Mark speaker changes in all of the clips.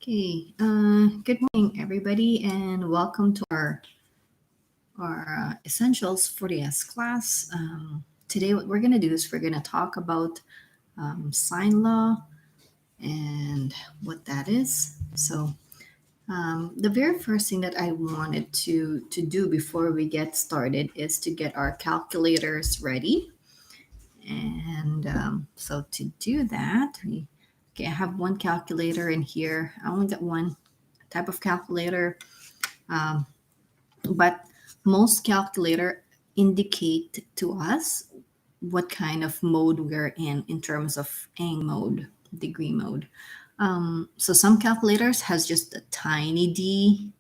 Speaker 1: Okay, good morning, everybody, and welcome to our essentials for the S class. Today, what we're going to do is we're going to talk about sine law and what that is. So, the very first thing that I wanted to do before we get started is to get our calculators ready. And so to do that, I have one calculator in here. I only got one type of calculator, um, but most calculator indicate to us what kind of mode we're in terms of ang mode, degree mode. So some calculators has just a tiny d,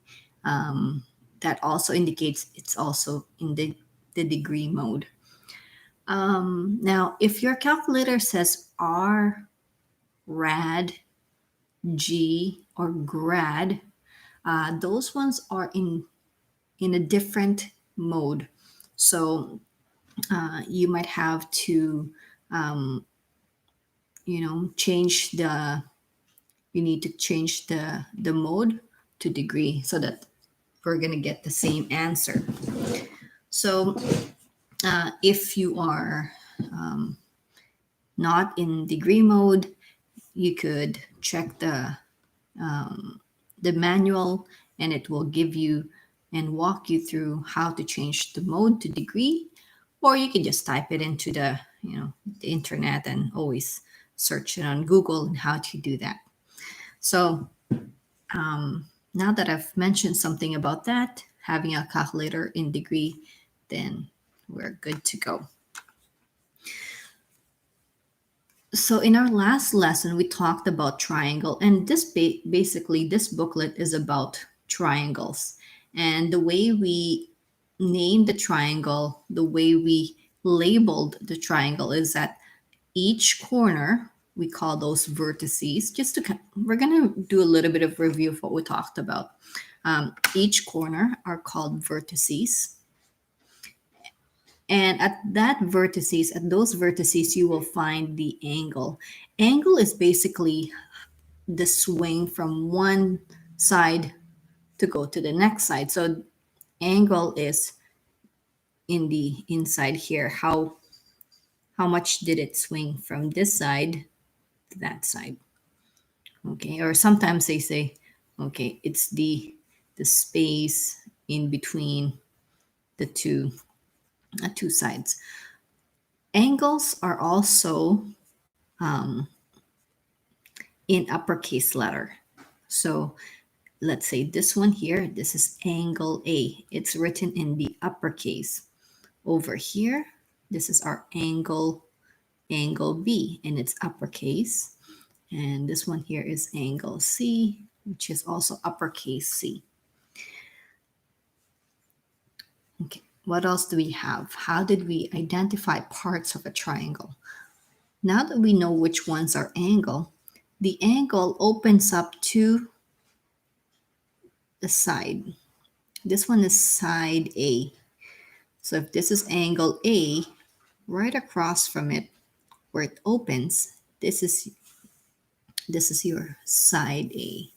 Speaker 1: that also indicates it's also in the degree mode. Now, if your calculator says R, rad, G, or grad, those ones are in a different mode. So you might have to, um, change you need to change the mode to degree so that we're going to get the same answer. So if you are not in degree mode, you could check the manual, and it will give you and walk you through how to change the mode to degree, or you can just type it into the internet and always search it on Google and how to do that. So now that I've mentioned something about that, having a calculator in degree, then we're good to go. So in our last lesson, we talked about triangle, and this basically this booklet is about triangles, and the way we named the triangle, the way we labeled the triangle is that each corner, we call those vertices. We're gonna do a little bit of review of what we talked about. Each corner are called vertices. And at those vertices, you will find the angle. Angle is basically the swing from one side to go to the next side. So angle is in the inside here. How much did it swing from this side to that side? Okay, or sometimes they say, okay, it's the space in between the two sides. Angles are also in uppercase letter. So let's say this one here, this is angle A. It's written in the uppercase. Over here, this is our angle B, and it's uppercase. And this one here is angle C, which is also uppercase C. Okay, what else do we have? How did we identify parts of a triangle? Now that we know which ones are angle, the angle opens up to the side. This one is side A. So if this is angle A, right across from it, where it opens, this is your side A.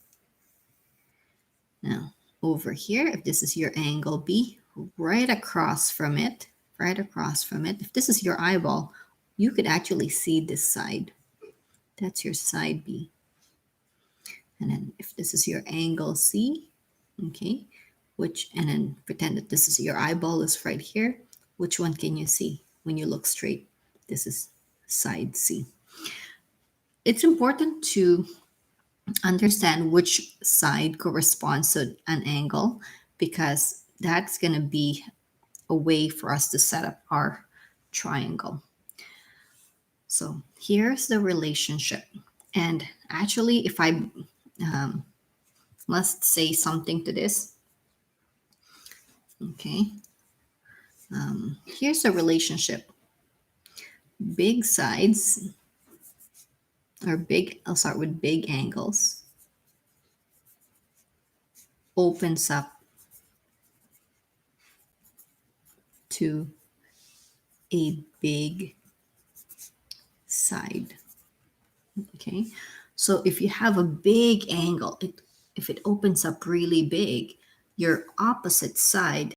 Speaker 1: Now, over here, if this is your angle B, right across from it, if this is your eyeball, you could actually see this side. That's your side B. And then if this is your angle C, okay, and then pretend that this is your eyeball is right here, which one can you see when you look straight? This is side C. It's important to understand which side corresponds to an angle, because that's going to be a way for us to set up our triangle. So here's the relationship. And actually, if I must say something to this, okay, here's the relationship. Big sides, I'll start with big angles, opens up to a big side. Okay, So if you have a big angle, if it opens up really big, your opposite side,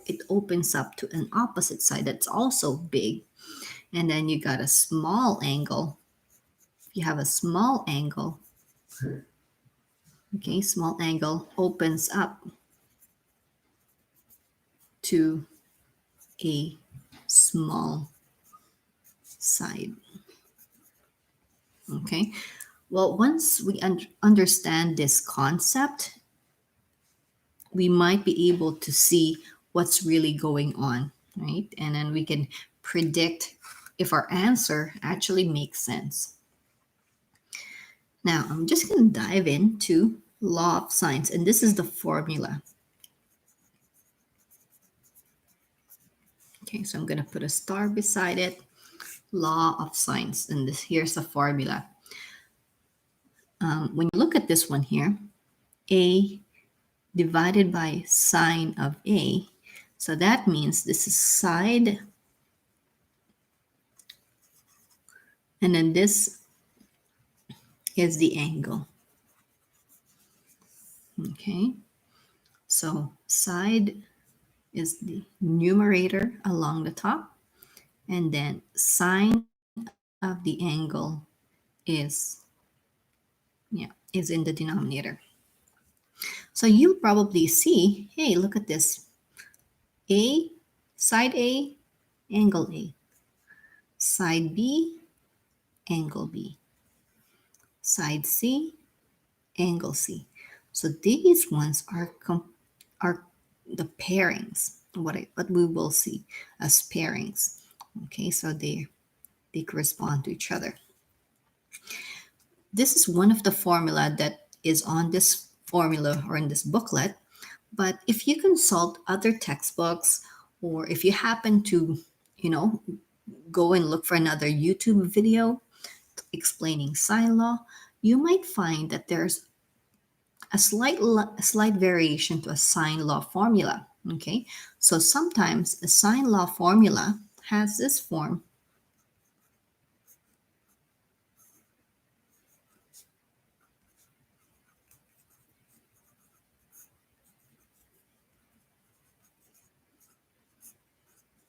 Speaker 1: it opens up to an opposite side that's also big. And then you got a small angle. If you have a small angle, okay, small angle opens up to a small side. Okay. Well, once we understand this concept, we might be able to see what's really going on, right? And then we can predict if our answer actually makes sense. Now, I'm just going to dive into law of sines, and this is the formula. Okay, so I'm going to put a star beside it, law of sines, and here's the formula. When you look at this one here, A divided by sine of A, so that means this is side, and then this is the angle. Okay, so side is the numerator along the top, and then sine of the angle is is in the denominator. So you'll probably see, hey, look at this. A, side A, angle A. Side B, angle B. Side C, angle C. So these ones are the pairings, what we will see as pairings. Okay, so they correspond to each other. This is one of the formula that is on this formula or in this booklet. But if you consult other textbooks, or if you happen to, go and look for another YouTube video explaining sine law, you might find that there's a slight variation to a sine law formula. Okay, so sometimes a sine law formula has this form.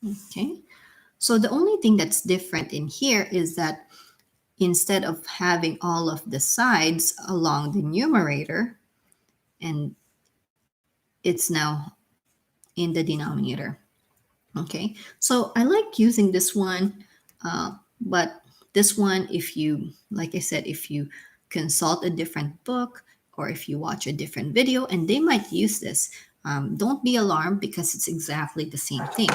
Speaker 1: Okay, so the only thing that's different in here is that instead of having all of the sides along the numerator, and it's now in the denominator. Okay, so I like using this one, but this one, if you, like I said, if you consult a different book or if you watch a different video and they might use this, don't be alarmed because it's exactly the same thing.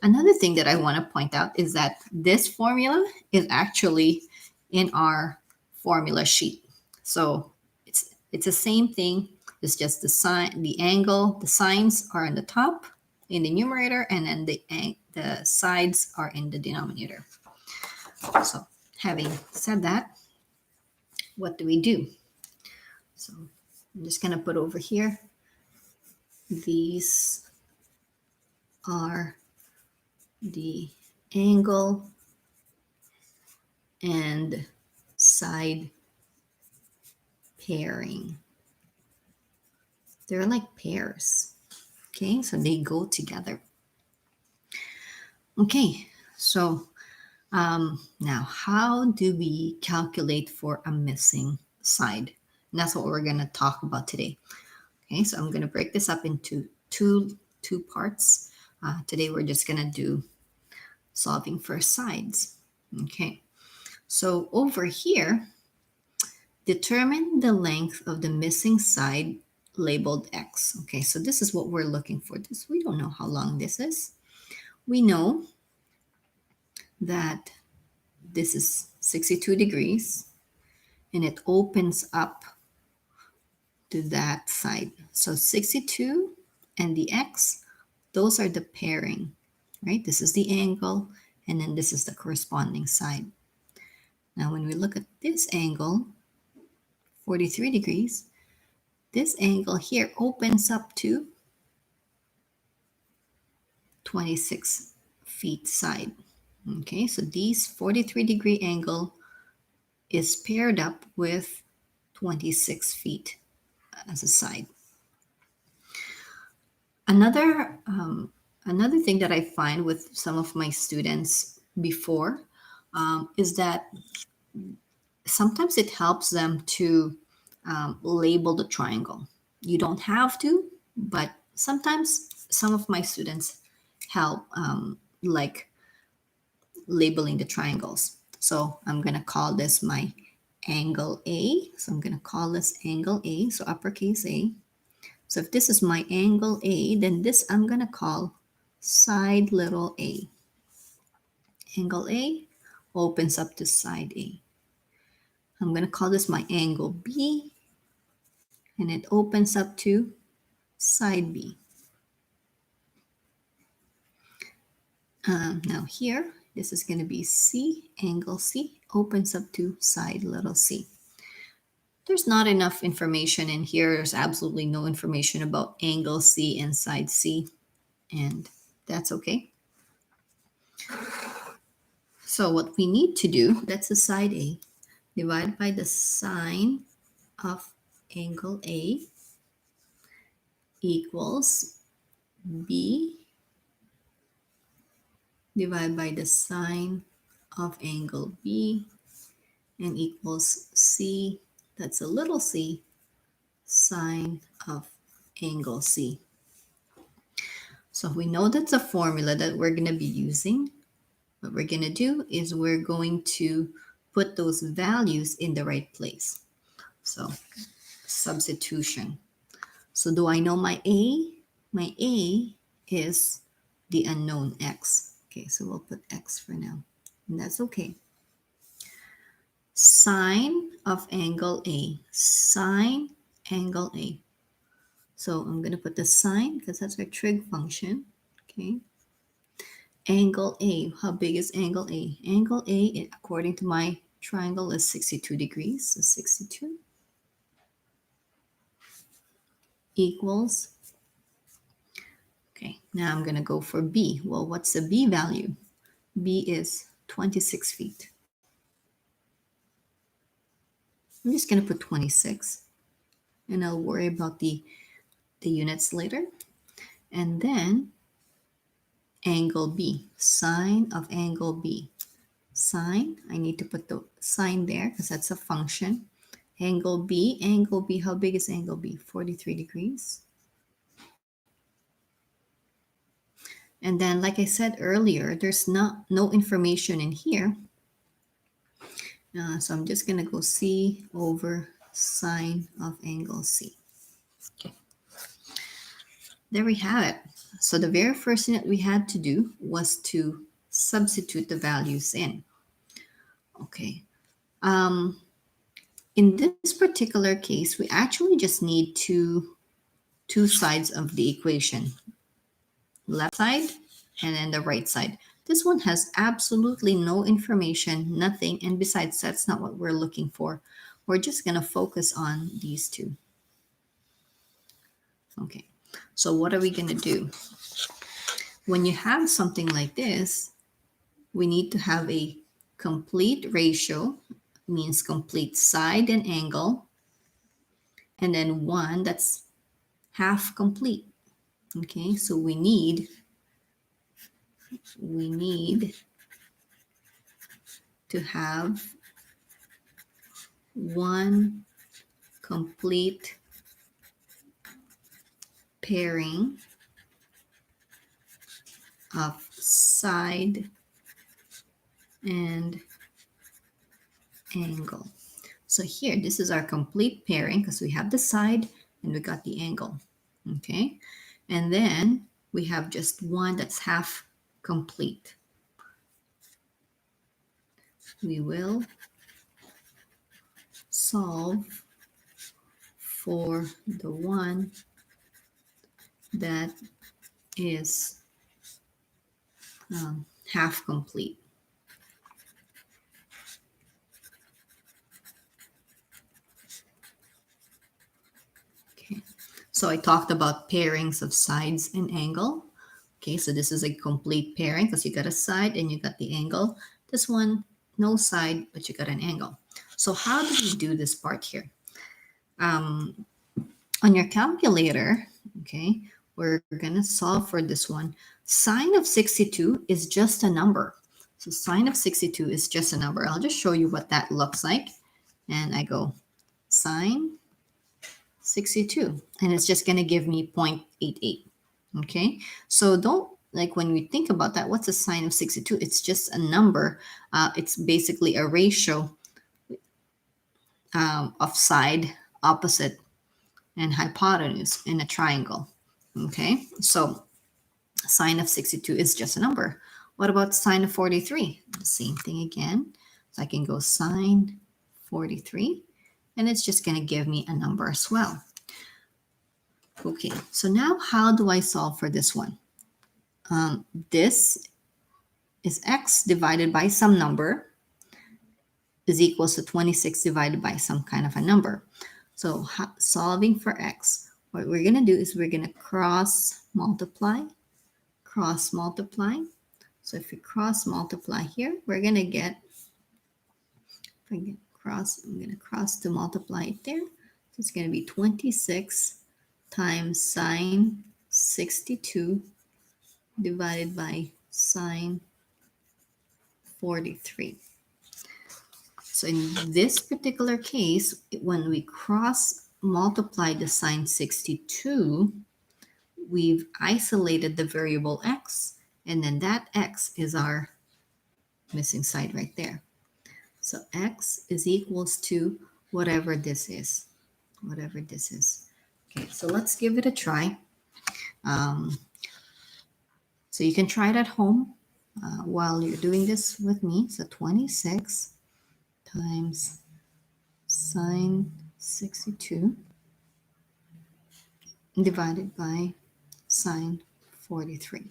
Speaker 1: Another thing that I want to point out is that this formula is actually in our formula sheet. So it's the same thing. It's just the sine, the angle, the sines are on the top in the numerator, and then the sides are in the denominator. So having said that, what do we do? So I'm just going to put over here, these are the angle and side pairing. They're like pairs. Okay, so they go together. Okay, so now how do we calculate for a missing side? And that's what we're going to talk about today. Okay, so I'm going to break this up into two parts. Today we're just going to do solving for sides. Okay, so over here, determine the length of the missing side labeled x. Okay, so this is what we're looking for. This, we don't know how long this is. We know that this is 62 degrees and it opens up to that side. So 62 and the x, those are the pairing, right? This is the angle and then this is the corresponding side. Now when we look at this angle, 43 degrees, this angle here opens up to 26 feet side. Okay, so these 43-degree angle is paired up with 26 feet as a side. Another another thing that I find with some of my students before is that sometimes it helps them to label the triangle. You don't have to, but sometimes some of my students help like labeling the triangles. So I'm going to call this my angle A. So I'm going to call this angle A, so uppercase A. So if this is my angle A, then this I'm going to call side little a. Angle A opens up to side A. I'm going to call this my angle B, and it opens up to side B. Now here, this is going to be C, angle C, opens up to side little c. There's not enough information in here. There's absolutely no information about angle C and side C, and that's okay. So what we need to do, that's the side A, divide by the sine of angle A equals B divided by the sine of angle B and equals C, that's a little c, sine of angle C. So we know that's a formula that we're going to be using. What we're going to do is we're going to put those values in the right place. So substitution. So do I know my A? My A is the unknown x. Okay, so we'll put x for now, and that's okay. Sine of angle A, sine angle A. So I'm going to put the sine because that's our trig function. Okay. Angle A, how big is angle A? Angle A, according to my triangle, is 62 degrees. So 62 equals, okay, now I'm going to go for B. Well, what's the B value? B is 26 feet. I'm just going to put 26, and I'll worry about the units later. And then angle B, sine of angle B. Sine, I need to put the sine there because that's a function. Angle B, how big is angle B? 43 degrees. And then, like I said earlier, there's no information in here. So I'm just going to go C over sine of angle C. Okay. There we have it. So the very first thing that we had to do was to substitute the values in. Okay. In this particular case, we actually just need two sides of the equation. Left side and then the right side. This one has absolutely no information, nothing, and besides, that's not what we're looking for. We're just going to focus on these two. Okay, so what are we going to do? When you have something like this, we need to have a complete ratio, means complete side and angle, and then one that's half complete. Okay, so we need to have one complete pairing of side and angle. So here, this is our complete pairing because we have the side and we got the angle. Okay, and then we have just one that's half complete. We will solve for the one that is half complete. Okay, so I talked about pairings of sides and angle. Okay, so this is a complete pairing because you got a side and you got the angle. This one, no side, but you got an angle. So how do we do this part here? On your calculator, okay, we're gonna solve for this one. Sine of 62 is just a number. So sine of 62 is just a number. I'll just show you what that looks like. And I go sine 62, and it's just gonna give me 0.88. Okay, so don't, like, when we think about that, what's a sine of 62? It's just a number. It's basically a ratio of side, opposite, and hypotenuse in a triangle. Okay, so sine of 62 is just a number. What about sine of 43? The same thing again. So I can go sine 43, and it's just going to give me a number as well. Okay, so now how do I solve for this one? This is x divided by some number is equals to 26 divided by some kind of a number. So solving for x, what we're going to do is we're going to cross multiply. So if we cross multiply here, we're going to get, I'm going to cross to multiply it there. So it's going to be 26 times sine 62 divided by sine 43. So in this particular case, when we cross multiply the sine 62, we've isolated the variable x, and then that x is our missing side right there. So x is equals to whatever this is. Okay, so let's give it a try. So you can try it at home while you're doing this with me. So 26 times sine 62 divided by sine 43.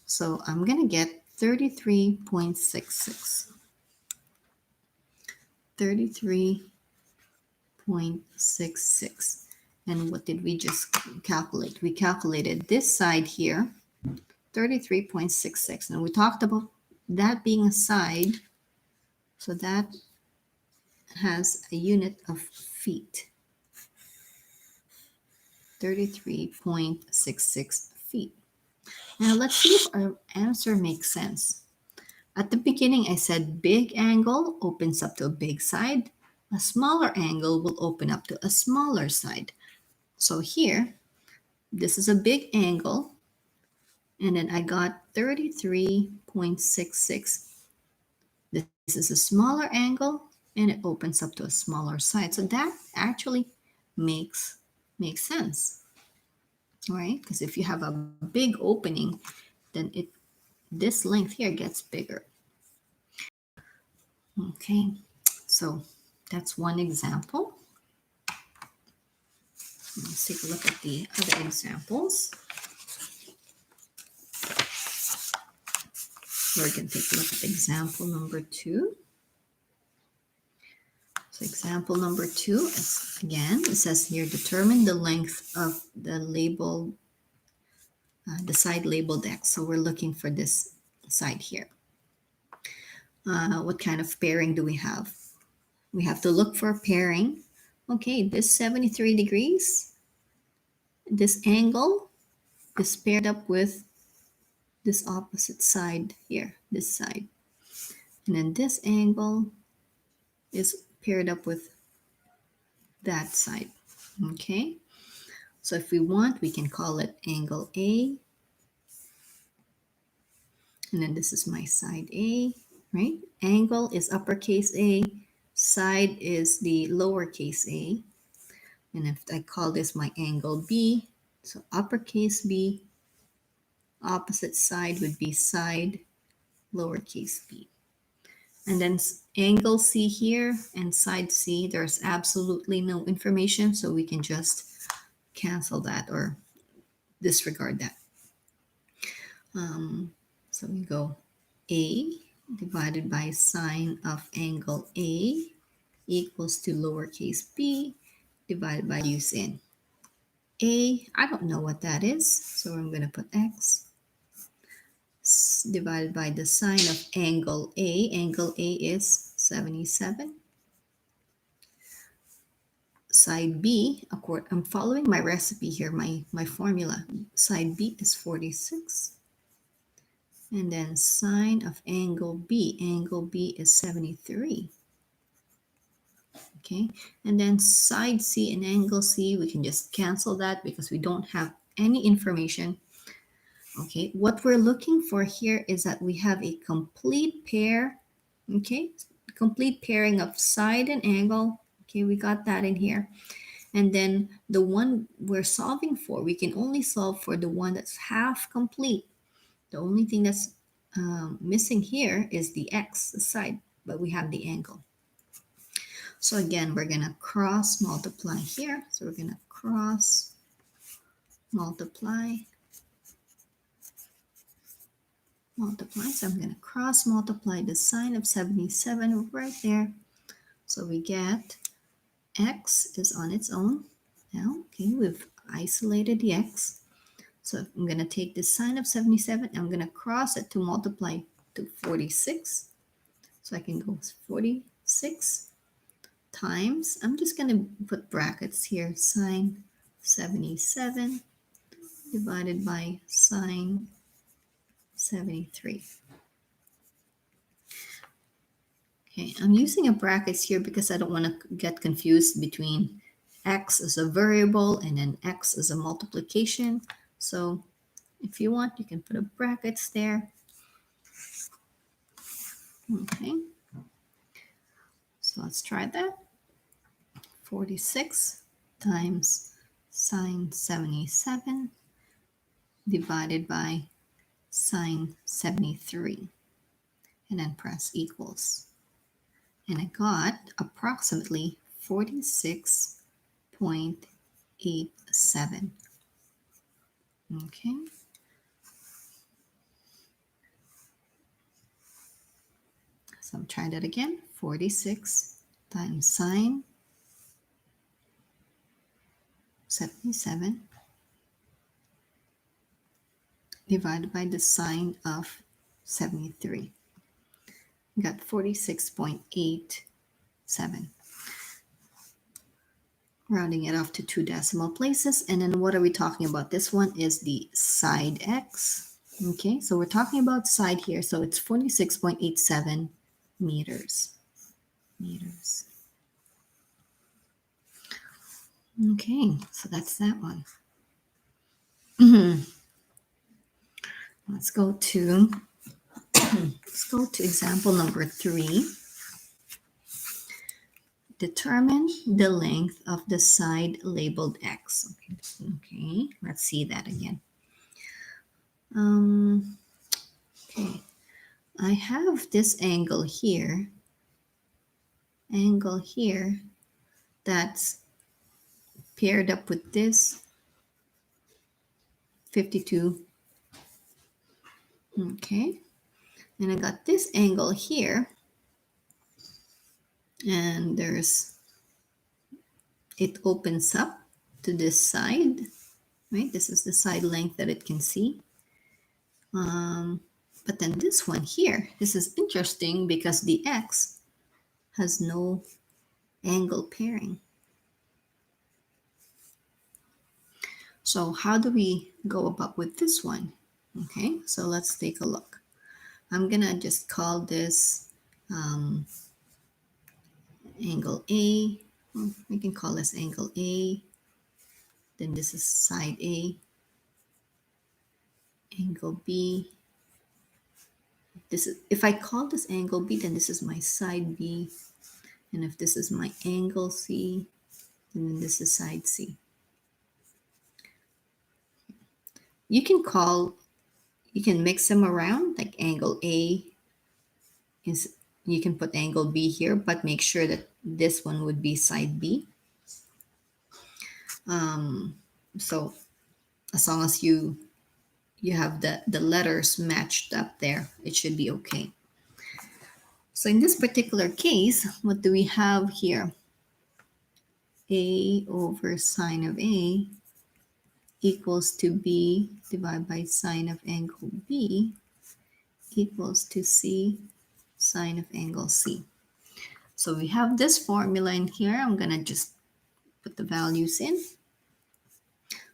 Speaker 1: So I'm going to get 33.66. 33.66. And what did we just calculate? We calculated this side here, 33.66. And we talked about that being a side, so that has a unit of feet. 33.66 feet. Now let's see if our answer makes sense. At the beginning, I said big angle opens up to a big side. A smaller angle will open up to a smaller side. So here, this is a big angle, and then I got 33.66. This is a smaller angle, and it opens up to a smaller side. So that actually makes sense, right? Because if you have a big opening, then this length here gets bigger. Okay, so that's one example. Let's take a look at the other examples. We're going to take a look at example number 2. So example number 2 is, again, it says here, determine the length of the label, the side labeled x. So we're looking for this side here. What kind of pairing do we have? We have to look for a pairing. Okay, this 73 degrees, this angle is paired up with this opposite side here, this side. And then this angle is paired up with that side. Okay, so if we want, we can call it angle A. And then this is my side A, right? Angle is uppercase A, side is the lowercase a. And if I call this my angle B, so uppercase B, opposite side would be side lowercase b. And then angle C here and side C, there's absolutely no information, so we can just cancel that or disregard that. So we go A divided by sine of angle A equals to lowercase b divided by use in. A, I don't know what that is, so I'm going to put x divided by the sine of angle A. Angle A is 77. Side B, I'm following my recipe here, my formula. Side B is 46. And then sine of angle B is 73. Okay, and then side C and angle C, we can just cancel that because we don't have any information. Okay, what we're looking for here is that we have a complete pair. Okay, complete pairing of side and angle. Okay, we got that in here. And then the one we're solving for, we can only solve for the one that's half complete. The only thing that's missing here is the x, the side, but we have the angle. So again, we're going to cross multiply here. So we're going to cross multiply. So I'm going to cross multiply the sine of 77 right there. So we get x is on its own. Now, okay, we've isolated the x. So I'm going to take the sine of 77. I'm going to cross it to multiply to 46. So I can go 46 times, I'm just going to put brackets here, sine 77 divided by sine 73. Okay, I'm using a brackets here because I don't want to get confused between x as a variable and then x as a multiplication. So if you want, you can put a brackets there. Okay, so let's try that. 46 times sine 77 divided by sine 73. And then press equals. And I got approximately 46.87. Okay. So I'm trying that again. 46 times sine 77 divided by the sine of 73. Got 46.87. Rounding it off to 2 decimal places. And then what are we talking about? This one is the side x. Okay, so we're talking about side here. So it's 46.87 meters. Okay, so that's that one. Let's go to example number 3. Determine the length of the side labeled x. Okay, let's see that again. Okay, I have this angle here that's paired up with this 52. Okay, and I got this angle here, and it opens up to this side, right? This is the side length that it can see. But then this one here, this is interesting because the x has no angle pairing. So how do we go about with this one? Okay, so let's take a look. I'm gonna just call this angle A. We can call this angle A. Then this is side A. Angle B. This is, if I call this angle B, then this is my side B. And if this is my angle C, then this is side C. You can mix them around, like angle A is, you can put angle B here, but make sure that this one would be side B. So as long as you have the letters matched up there, it should be okay. So in this particular case, what do we have here? A over sine of A equals to B divided by sine of angle B equals to C sine of angle C. So we have this formula in here. I'm going to just put the values in.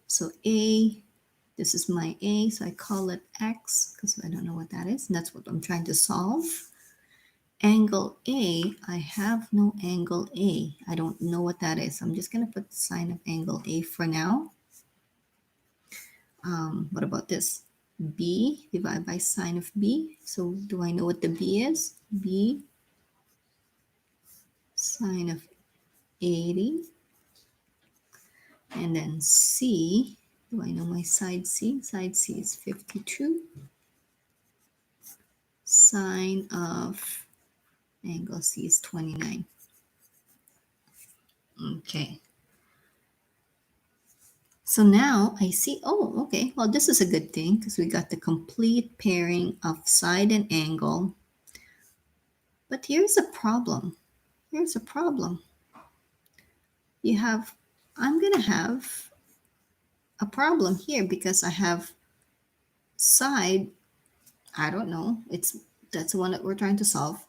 Speaker 1: So A, this is my A, so I call it X because I don't know what that is. And that's what I'm trying to solve. Angle A, I have no angle A. I don't know what that is. I'm just going to put the sine of angle A for now. What about this? B divided by sine of B. So do I know what the B is? B sine of 80. And then C, do I know my side C? Side C is 52. Sine of angle C is 29. Okay. So now I see, oh, okay, well, this is a good thing because we got the complete pairing of side and angle. But here's a problem. Here's a problem. I'm going to have a problem here because I have side, I don't know, that's the one that we're trying to solve.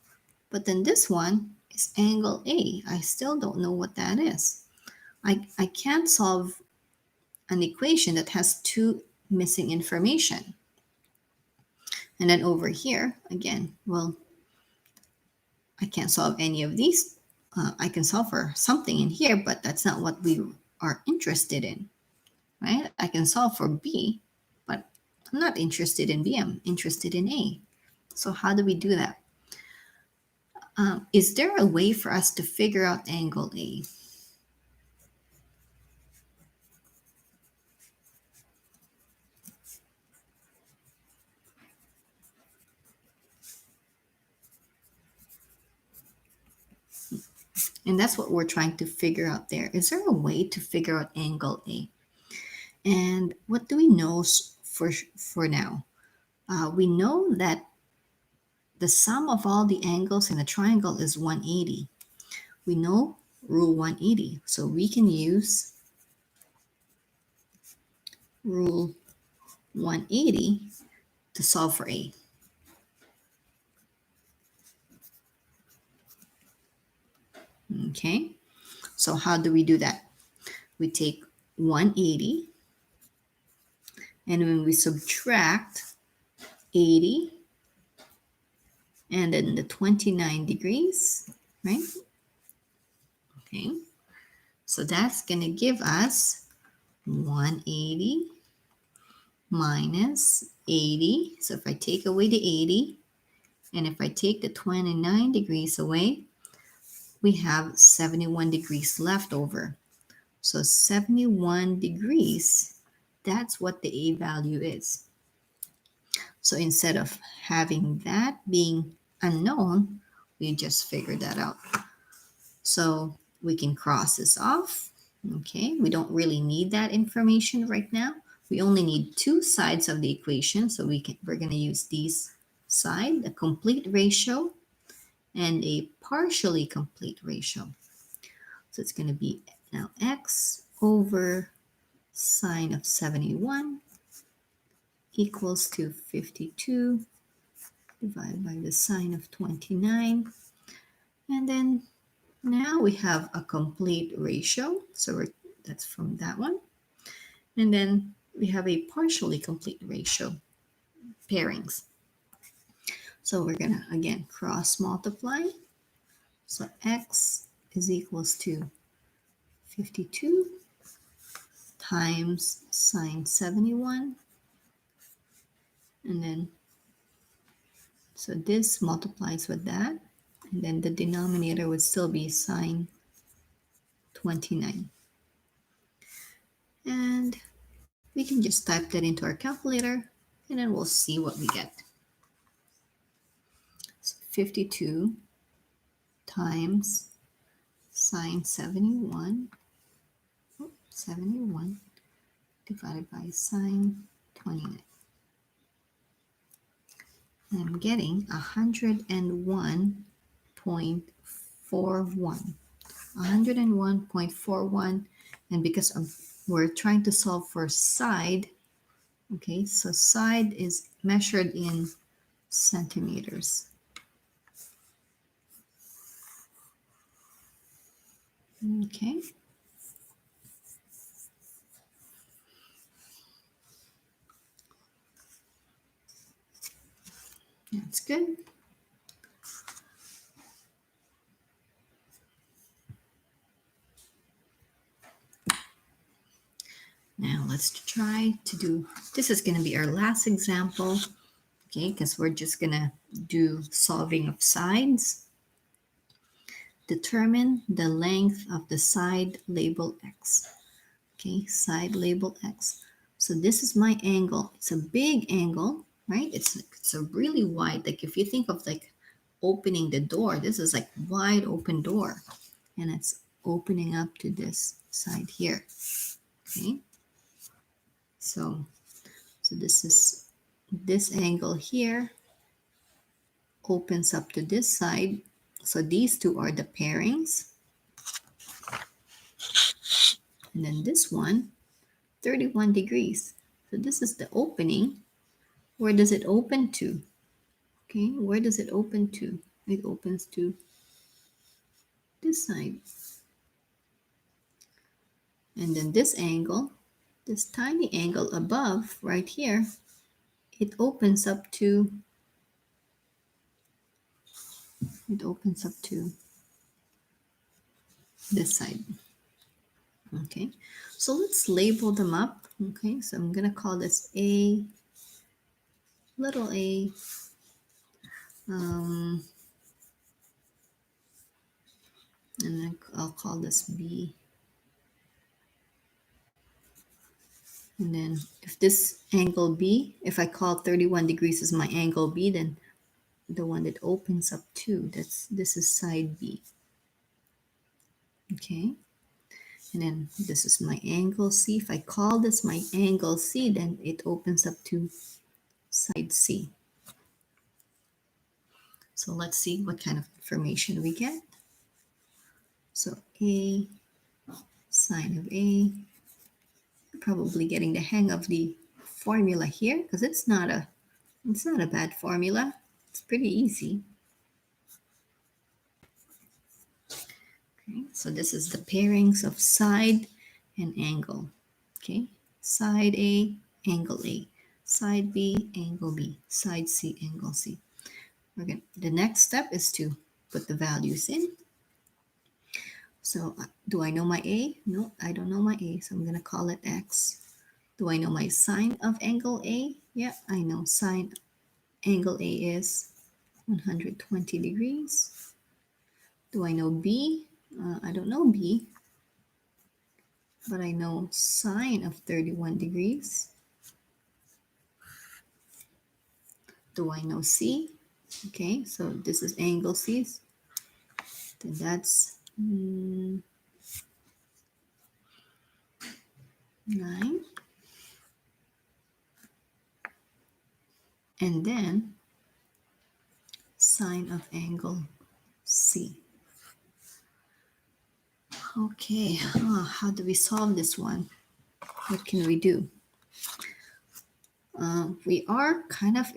Speaker 1: But then this one is angle A. I still don't know what that is. I can't solve an equation that has two missing information. And then over here, again, well, I can't solve any of these. I can solve for something in here, but that's not what we are interested in, right? I can solve for B, but I'm not interested in B. I'm interested in A. So how do we do that? Is there a way for us to figure out angle A? And that's what we're trying to figure out there. Is there a way to figure out angle A? And what do we know for now? We know that the sum of all the angles in a triangle is 180. We know rule 180, so we can use rule 180 to solve for A. Okay, so how do we do that? We take 180, and when we subtract 80, and then the 29 degrees, right? Okay, so that's going to give us 180 minus 80. So if I take away the 80, and if I take the 29 degrees away, we have 71 degrees left over. So 71 degrees, that's what the A value is. So instead of having that being unknown, we just figured that out. So we can cross this off. Okay, we don't really need that information right now. We only need two sides of the equation. So we're going to use these side, the complete ratio, and a partially complete ratio. So it's going to be now x over sine of 71 equals to 52 divided by the sine of 29. And then now we have a complete ratio. So that's from that one. And then we have a partially complete ratio pairings. So we're going to, again, cross multiply. So x is equals to 52 times sine 71. And then, so this multiplies with that. And then the denominator would still be sine 29. And we can just type that into our calculator, and then we'll see what we get. So 52 times sine 71, 71 divided by sine 29. And I'm getting 101.41. 101.41, and because we're trying to solve for side, okay, so side is measured in centimeters. Okay. That's good. Now let's try to do, this is going to be our last example, okay, because we're just going to do solving of sides. Determine the length of the side label x. Okay, side label x. So this is my angle. It's a big angle, right? It's a really wide, like if you think of like opening the door, this is like wide open door, and it's opening up to this side here. Okay, so this is, this angle here opens up to this side. So these two are the pairings. And then this one, 31 degrees. So this is the opening. Where does it open to? Okay, where does it open to? It opens to this side. And then this angle, this tiny angle above right here, it opens up to, this side. Okay, so let's label them up. Okay, so I'm gonna call this A, little a, and then I'll call this B. And then if this angle B, if I call 31 degrees as my angle B, then the one that opens up to, this is side B. Okay, and then this is my angle C. If I call this my angle C, then it opens up to side C. So let's see what kind of information we get. So A, sine of A, probably getting the hang of the formula here, because it's not a bad formula. It's pretty easy. Okay, so this is the pairings of side and angle. Okay, side A, angle A, side B, angle B, side C, angle C. The next step is to put the values in. So do I know my A? No, I don't know my A, so I'm going to call it X. Do I know my sine of angle A? Yeah, I know sine angle A is 120 degrees. Do I know B? I don't know B, but I know sine of 31 degrees. Do I know C? Okay, so this is angle C. Then that's 9. And then sine of angle C. Okay, how do we solve this one? What can we do? We are kind of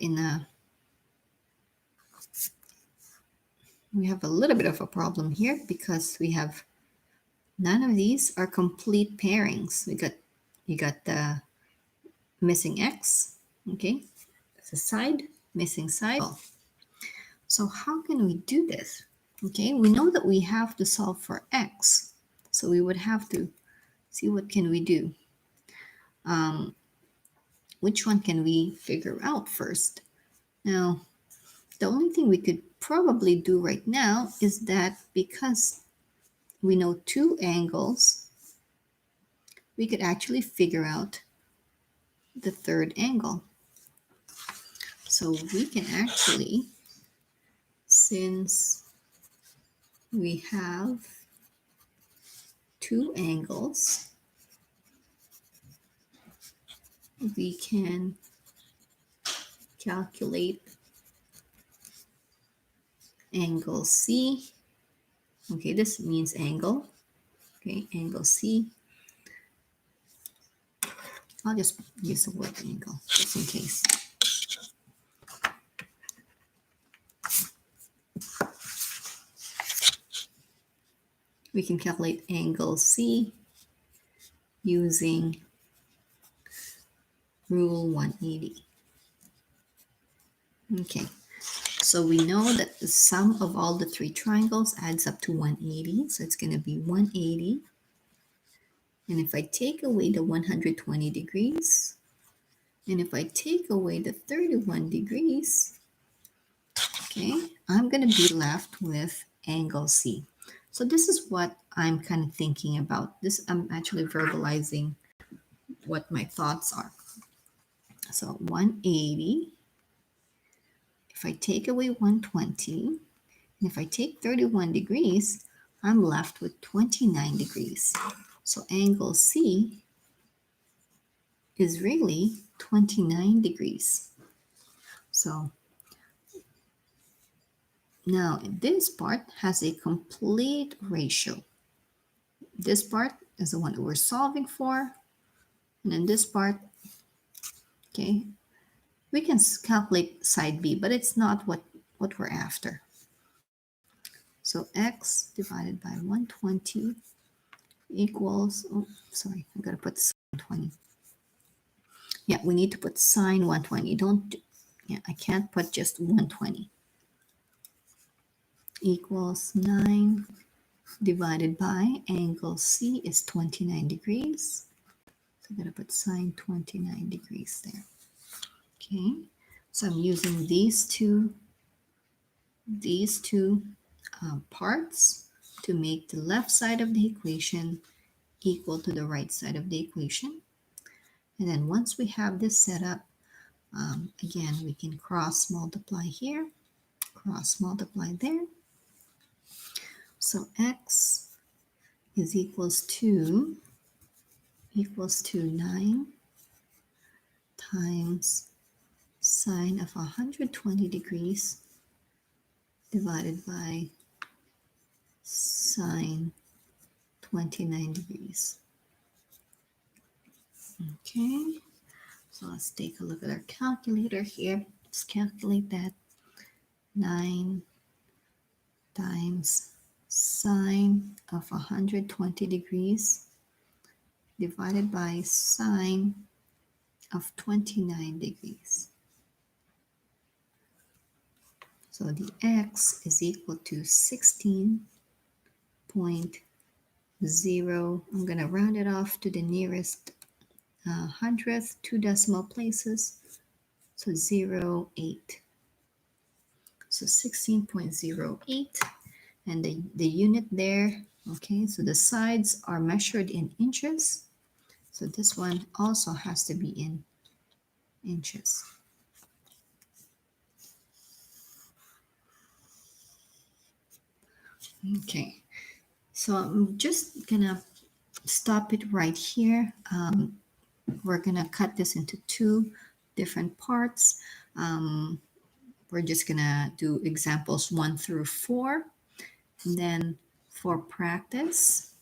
Speaker 1: we have a little bit of a problem here because we have none of these are complete pairings. You got the missing X, okay? It's a side, missing side. So how can we do this? Okay, we know that we have to solve for X. So we would have to see what can we do. Which one can we figure out first? Now, the only thing we could probably do right now is that because we know two angles, we could actually figure out the third angle. So we can actually, since we have two angles, we can calculate angle C. Okay, this means angle. Okay, angle C. I'll just use the word angle just in case. we can calculate angle C using Rule 180. Okay, so we know that the sum of all the three triangles adds up to 180. So it's going to be 180. And if I take away the 120 degrees, and if I take away the 31 degrees, okay, I'm going to be left with angle C. So this is what I'm kind of thinking about. This, I'm actually verbalizing what my thoughts are. So 180, if I take away 120, and if I take 31 degrees, I'm left with 29 degrees. So angle C is really 29 degrees. So now this part has a complete ratio. This part is the one that we're solving for. And then this part, okay, we can calculate side B, but it's not what we're after. So x divided by 120 equals, oh, sorry, I gotta put sine 20. Yeah, we need to put sine 120. Yeah, I can't put just 120. Equals 9 divided by angle C is 29 degrees. So I'm gonna put sine 29 degrees there. Okay, so I'm using these two parts to make the left side of the equation equal to the right side of the equation. And then once we have this set up, again, we can cross multiply here, cross multiply there. So x is equals to 9 times sine of 120 degrees divided by sine 29 degrees. Okay, so let's take a look at our calculator here. Let's calculate that. 9 times sine of 120 degrees divided by sine of 29 degrees. So the x is equal to 16.0. I'm going to round it off to the nearest hundredth, 2 decimal places. So 0.8. So 16.08. And the unit there, okay, so the sides are measured in inches. So this one also has to be in inches. Okay, so I'm just gonna stop it right here. We're gonna cut this into 2 different parts. We're just gonna do examples 1 through 4. And then for practice,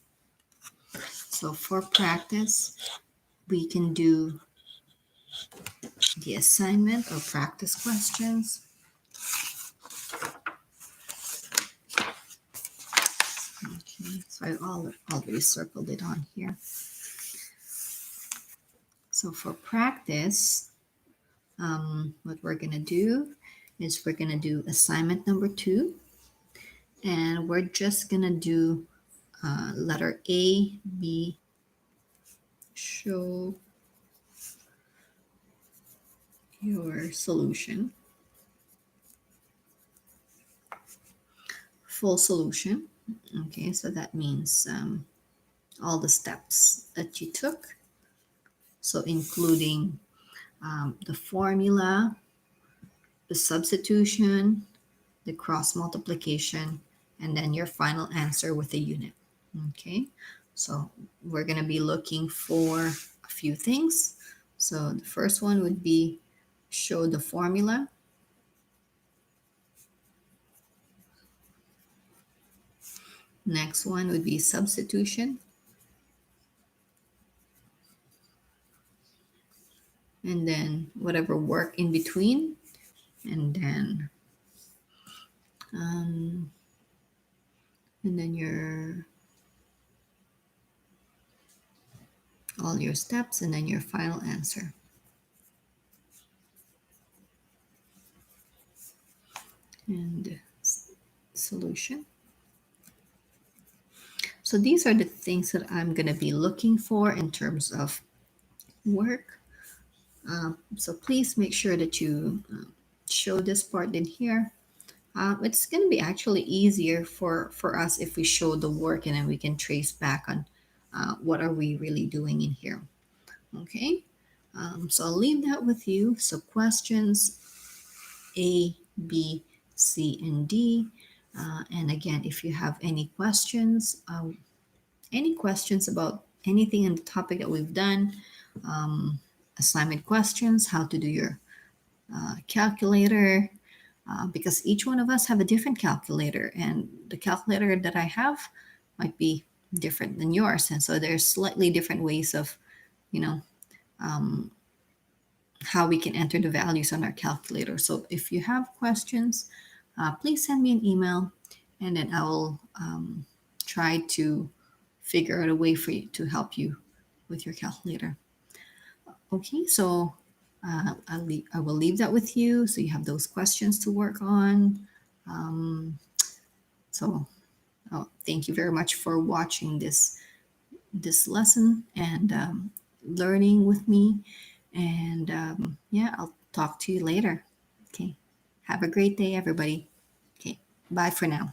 Speaker 1: we can do the assignment or practice questions. Okay, so I already circled it on here. So for practice, what we're gonna do is we're gonna do assignment number 2, and we're just gonna do letter A, B, show your solution, full solution. Okay, so that means all the steps that you took. So including the formula, the substitution, the cross multiplication, and then your final answer with a unit. Okay, so we're going to be looking for a few things. So the first one would be show the formula. Next one would be substitution. And then whatever work in between. And then your all your steps, and then your final answer. And solution. So these are the things that I'm going to be looking for in terms of work. So please make sure that you show this part in here. It's going to be actually easier for us if we show the work and then we can trace back on what are we really doing in here. Okay, so I'll leave that with you. So questions A, B, C, and D. And again, if you have any questions about anything in the topic that we've done, assignment questions, how to do your calculator, because each one of us have a different calculator, and the calculator that I have might be different than yours, and so there's slightly different ways of, you know, um, how we can enter the values on our calculator. So if you have questions, please send me an email, and then I will try to figure out a way for you to help you with your calculator. Okay, so I will leave that with you so you have those questions to work on. Um, so thank you very much for watching this lesson and learning with me. And yeah, I'll talk to you later. Okay, have a great day, everybody. Okay, bye for now.